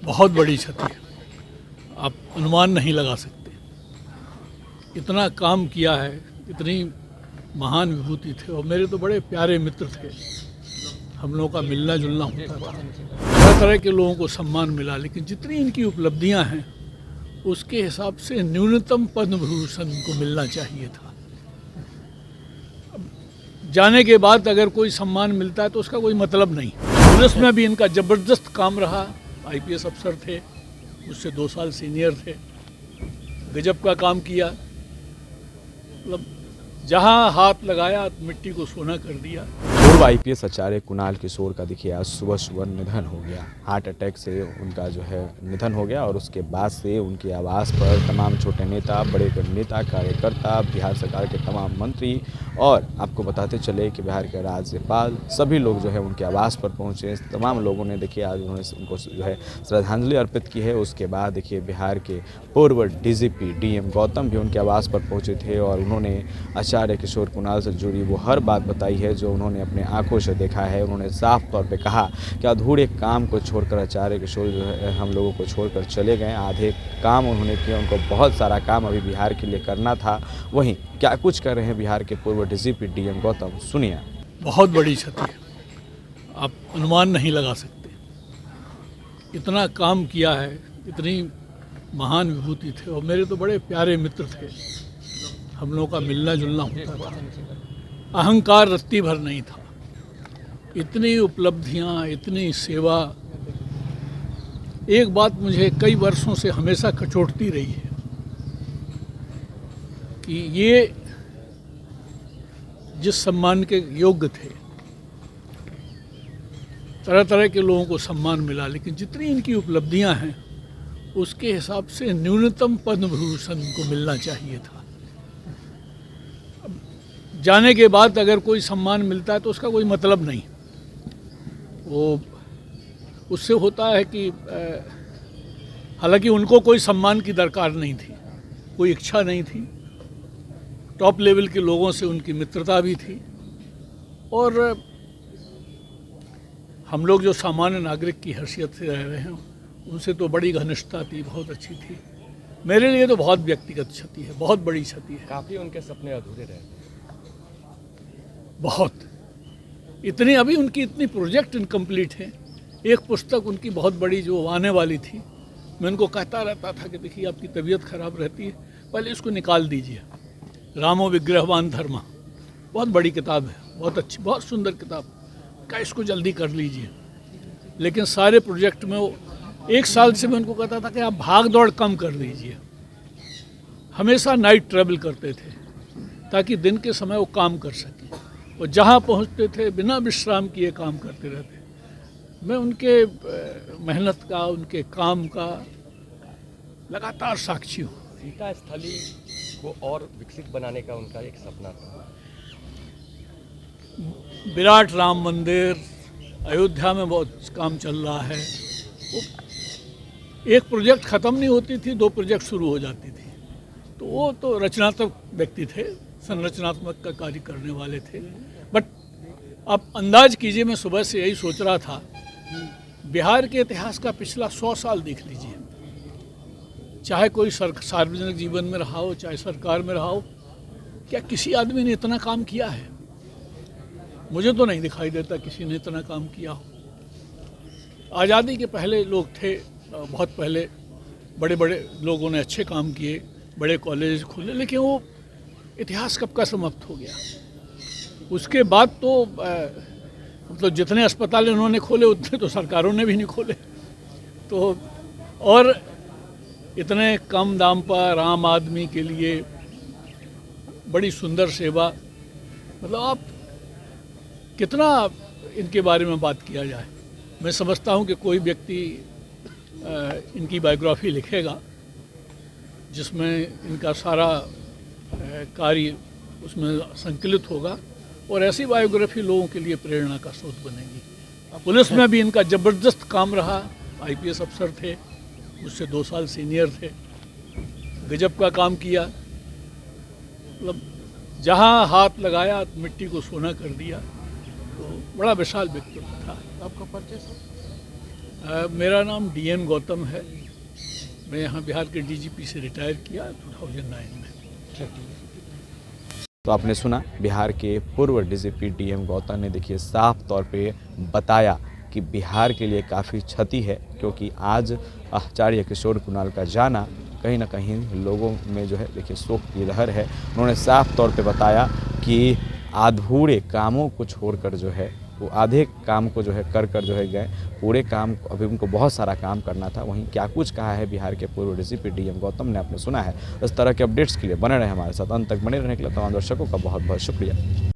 बहुत बड़ी क्षति है, आप अनुमान नहीं लगा सकते। इतना काम किया है, इतनी महान विभूति थे और मेरे तो बड़े प्यारे मित्र थे। हम लोगों का मिलना जुलना होता था, तरह तरह के लोगों को सम्मान मिला, लेकिन जितनी इनकी उपलब्धियां हैं उसके हिसाब से न्यूनतम पद्म विभूषण इनको मिलना चाहिए था। जाने के बाद अगर कोई सम्मान मिलता है तो उसका कोई मतलब नहीं। पुलिस में भी इनका ज़बरदस्त काम रहा। आईपीएस अफसर थे, मुझसे 2 साल सीनियर थे, गजब का काम किया। मतलब जहां हाथ लगाया मिट्टी को सोना कर दिया। पूर्व आईपीएस आचार्य कुणाल किशोर का देखिए आज सुबह सुबह निधन हो गया। हार्ट अटैक से उनका जो है निधन हो गया और उसके बाद से उनके आवास पर तमाम छोटे नेता, बड़े नेता, कार्यकर्ता, बिहार सरकार के तमाम मंत्री और आपको बताते चले कि बिहार के राज्यपाल सभी लोग जो है उनके आवास पर पहुंचे। तमाम लोगों ने देखिए आज उन्होंने उनको जो है श्रद्धांजलि अर्पित की है। उसके बाद देखिए बिहार के पूर्व डीजीपी डीएम गौतम भी उनके आवास पर पहुँचे थे और उन्होंने आचार्य किशोर कुणाल से जुड़ी वो हर बात बताई है जो उन्होंने अपने आंखों से देखा है। उन्होंने साफ तौर पे कहा कि अधूरे काम को छोड़कर आचार्य किशोर जो है हम लोगों को छोड़कर चले गए। आधे काम उन्होंने किया, उनको बहुत सारा काम अभी बिहार के लिए करना था। वहीं क्या कुछ कर रहे हैं बिहार के पूर्व डीजीपी डीएम गौतम, सुनिए। बहुत बड़ी क्षति है, आप अनुमान नहीं लगा सकते। इतना काम किया है, इतनी महान विभूति थे और मेरे तो बड़े प्यारे मित्र थे। हम लोगों का मिलना जुलना होता था, अहंकार रत्ती भर नहीं था। इतनी उपलब्धियां, इतनी सेवा। एक बात मुझे कई वर्षों से हमेशा कचोटती रही है कि ये जिस सम्मान के योग्य थे, तरह तरह के लोगों को सम्मान मिला, लेकिन जितनी इनकी उपलब्धियां हैं उसके हिसाब से न्यूनतम पद्म विभूषण इनको मिलना चाहिए था। जाने के बाद अगर कोई सम्मान मिलता है तो उसका कोई मतलब नहीं। वो उससे होता है कि हालांकि उनको कोई सम्मान की दरकार नहीं थी, कोई इच्छा नहीं थी। टॉप लेवल के लोगों से उनकी मित्रता भी थी और हम लोग जो सामान्य नागरिक की हैसियत से रह रहे हैं उनसे तो बड़ी घनिष्ठता थी, बहुत अच्छी थी। मेरे लिए तो बहुत व्यक्तिगत क्षति है, बहुत बड़ी क्षति है। काफ़ी उनके सपने अधूरे रहे, बहुत। इतनी अभी उनकी इतनी प्रोजेक्ट इनकम्प्लीट है। एक पुस्तक उनकी बहुत बड़ी जो आने वाली थी, मैं उनको कहता रहता था कि देखिए आपकी तबीयत खराब रहती है, पहले इसको निकाल दीजिए। रामो विग्रहवान धर्मा, बहुत बड़ी किताब है, बहुत अच्छी, बहुत सुंदर किताब, क्या इसको जल्दी कर लीजिए। लेकिन सारे प्रोजेक्ट में वो 1 साल से मैं उनको कहता था कि आप भाग दौड़ कम कर दीजिए। हमेशा नाइट ट्रैवल करते थे ताकि दिन के समय वो काम कर सकें और जहाँ पहुँचते थे बिना विश्राम किए काम करते रहते। मैं उनके मेहनत का, उनके काम का लगातार साक्षी हूँ। सीता स्थली को और विकसित बनाने का उनका एक सपना था। विराट राम मंदिर, अयोध्या में बहुत काम चल रहा है। एक प्रोजेक्ट ख़त्म नहीं होती थी, 2 प्रोजेक्ट शुरू हो जाती थी। तो वो तो रचनात्मक व्यक्ति थे, संरचनात्मक का कार्य करने वाले थे। बट आप अंदाज कीजिए, मैं सुबह से यही सोच रहा था, बिहार के इतिहास का पिछला 100 साल देख लीजिए। चाहे कोई सार्वजनिक जीवन में रहा हो, चाहे सरकार में रहा हो, क्या किसी आदमी ने इतना काम किया है? मुझे तो नहीं दिखाई देता किसी ने इतना काम किया हो। आज़ादी के पहले लोग थे, बहुत पहले बड़े बड़े लोगों ने अच्छे काम किए, बड़े कॉलेज खुले, लेकिन वो इतिहास कब का समाप्त हो गया। उसके बाद तो मतलब जितने अस्पताल इन्होंने खोले उतने तो सरकारों ने भी नहीं खोले। तो और इतने कम दाम पर आम आदमी के लिए बड़ी सुंदर सेवा। मतलब आप कितना इनके बारे में बात किया जाए। मैं समझता हूँ कि कोई व्यक्ति इनकी बायोग्राफी लिखेगा जिसमें इनका सारा कार्य उसमें संकलित होगा और ऐसी बायोग्राफी लोगों के लिए प्रेरणा का स्रोत बनेगी। पुलिस में भी इनका ज़बरदस्त काम रहा। आईपीएस अफसर थे, मुझसे 2 साल सीनियर थे, गजब का काम किया। मतलब जहाँ हाथ लगाया मिट्टी को सोना कर दिया। तो बड़ा विशाल व्यक्तित्व था। आपका परिचय सर? मेरा नाम डीएन गौतम है। मैं यहाँ बिहार के डीजीपी से रिटायर किया 2009 में। तो आपने सुना बिहार के पूर्व डीजीपी डीएम गौतम ने देखिए साफ तौर पे बताया कि बिहार के लिए काफ़ी क्षति है, क्योंकि आज आचार्य किशोर कुणाल का जाना कहीं ना कहीं लोगों में जो है देखिए शोक की लहर है। उन्होंने साफ तौर पे बताया कि अधूरे कामों को छोड़कर जो है वो आधे काम को जो है कर जो है गए, पूरे काम अभी उनको बहुत सारा काम करना था। वहीं क्या कुछ कहा है बिहार के पूर्व डीजीपी डीएम गौतम ने आपने सुना है। इस तरह के अपडेट्स के लिए बने रहे हमारे साथ, अंत तक बने रहने के लिए तमाम दर्शकों का बहुत बहुत शुक्रिया।